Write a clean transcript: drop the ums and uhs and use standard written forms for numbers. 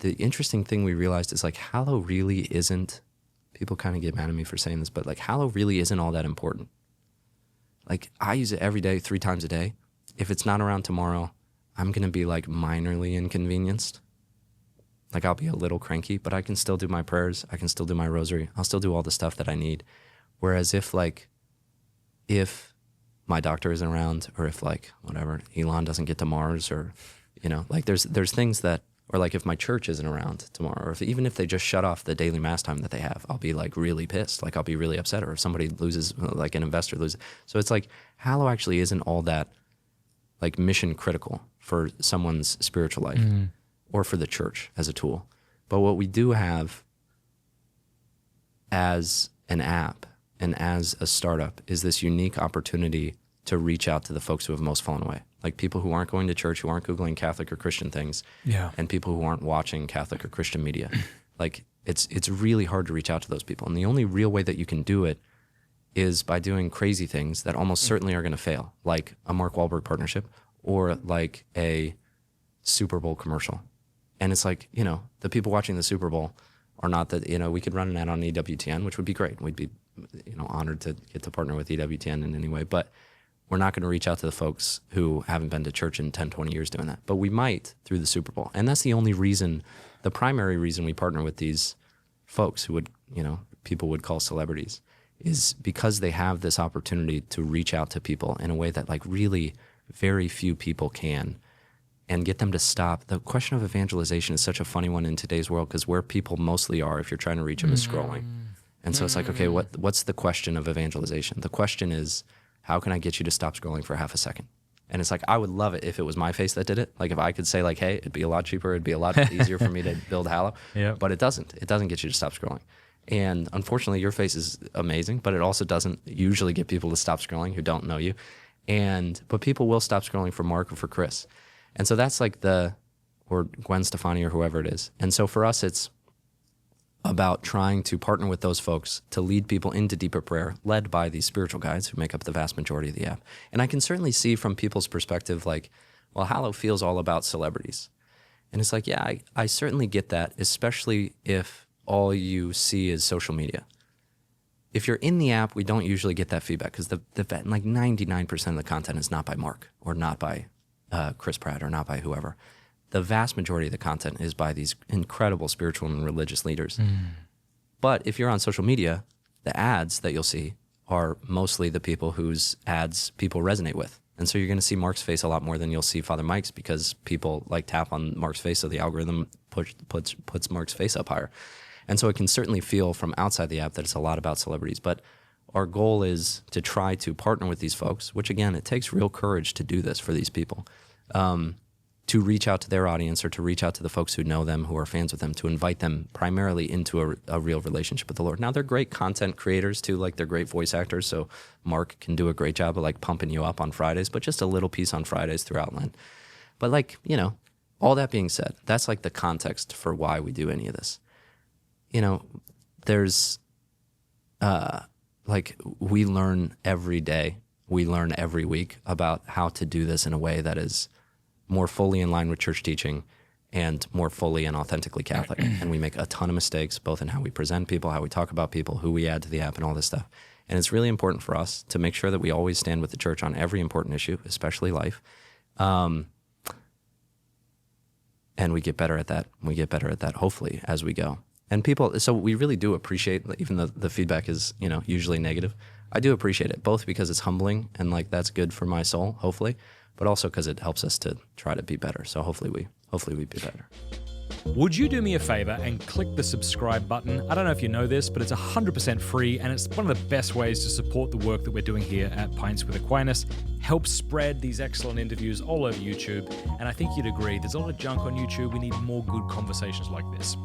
the interesting thing we realized is like Hallow really isn't, people kind of get mad at me for saying this, but like Hallow really isn't all that important. Like I use it every day, 3 times a day. If it's not around tomorrow, I'm going to be like minorly inconvenienced. Like I'll be a little cranky, but I can still do my prayers. I can still do my rosary. I'll still do all the stuff that I need. Whereas if my doctor isn't around, or if like whatever, Elon doesn't get to Mars, or, you know, like there's things that, or like if my church isn't around tomorrow, or even if they just shut off the daily mass time that they have, I'll be like really pissed. Like I'll be really upset. Or if somebody loses, like an investor loses. So it's like Hallow actually isn't all that like mission critical for someone's spiritual life or for the church as a tool. But what we do have as an app and as a startup is this unique opportunity to reach out to the folks who have most fallen away. Like people who aren't going to church, who aren't Googling Catholic or Christian things, and people who aren't watching Catholic or Christian media. Like it's really hard to reach out to those people. And the only real way that you can do it is by doing crazy things that almost certainly are going to fail, like a Mark Wahlberg partnership or like a Super Bowl commercial. And it's like, you know, the people watching the Super Bowl are not that, you know, we could run an ad on EWTN, which would be great. We'd be, you know, honored to get to partner with EWTN in any way. But we're not going to reach out to the folks who haven't been to church in 10, 20 years doing that. But we might through the Super Bowl. And that's the only reason, the primary reason we partner with these folks who would, you know, people would call celebrities, is because they have this opportunity to reach out to people in a way that like really very few people can, and get them to stop. The question of evangelization is such a funny one in today's world, because where people mostly are, if you're trying to reach them, is scrolling. And so it's like, okay, what's the question of evangelization? The question is, how can I get you to stop scrolling for half a second? And it's like, I would love it if it was my face that did it. Like if I could say like, hey, it'd be a lot cheaper, it'd be a lot easier for me to build Hallow. Yep. But it doesn't. It doesn't get you to stop scrolling. And unfortunately, your face is amazing, but it also doesn't usually get people to stop scrolling who don't know you. But people will stop scrolling for Mark or for Chris. And so that's like or Gwen Stefani or whoever it is. And so for us, it's about trying to partner with those folks to lead people into deeper prayer, led by these spiritual guides who make up the vast majority of the app. And I can certainly see from people's perspective, like, well, Hallow feels all about celebrities. And it's like, yeah, I certainly get that, especially if all you see is social media. If you're in the app, we don't usually get that feedback, because like 99% of the content is not by Mark or not by Chris Pratt or not by whoever. The vast majority of the content is by these incredible spiritual and religious leaders. But if you're on social media, the ads that you'll see are mostly the people whose ads people resonate with. And so you're going to see Mark's face a lot more than you'll see Father Mike's, because people like tap on Mark's face, so the algorithm puts Mark's face up higher. And so it can certainly feel from outside the app that it's a lot about celebrities. But our goal is to try to partner with these folks, which again, it takes real courage to do this for these people, to reach out to their audience, or to reach out to the folks who know them, who are fans with them, to invite them primarily into a real relationship with the Lord. Now, they're great content creators too, like they're great voice actors. So Mark can do a great job of like pumping you up on Fridays, but just a little piece on Fridays throughout Lent. But like, you know, all that being said, that's like the context for why we do any of this. You know, there's like we learn every day, we learn every week about how to do this in a way that is more fully in line with church teaching and more fully and authentically Catholic. And we make a ton of mistakes, both in how we present people, how we talk about people, who we add to the app, and all this stuff. And it's really important for us to make sure that we always stand with the church on every important issue, especially life. And we get better at that. We get better at that, hopefully, as we go. And people, so we really do appreciate, even though the feedback is, you know, usually negative, I do appreciate it, both because it's humbling and like that's good for my soul, hopefully, but also because it helps us to try to be better. So hopefully we be better. Would you do me a favor and click the subscribe button? I don't know if you know this, but it's 100% free, and it's one of the best ways to support the work that we're doing here at Pints with Aquinas. Help spread these excellent interviews all over YouTube. And I think you'd agree, there's a lot of junk on YouTube. We need more good conversations like this.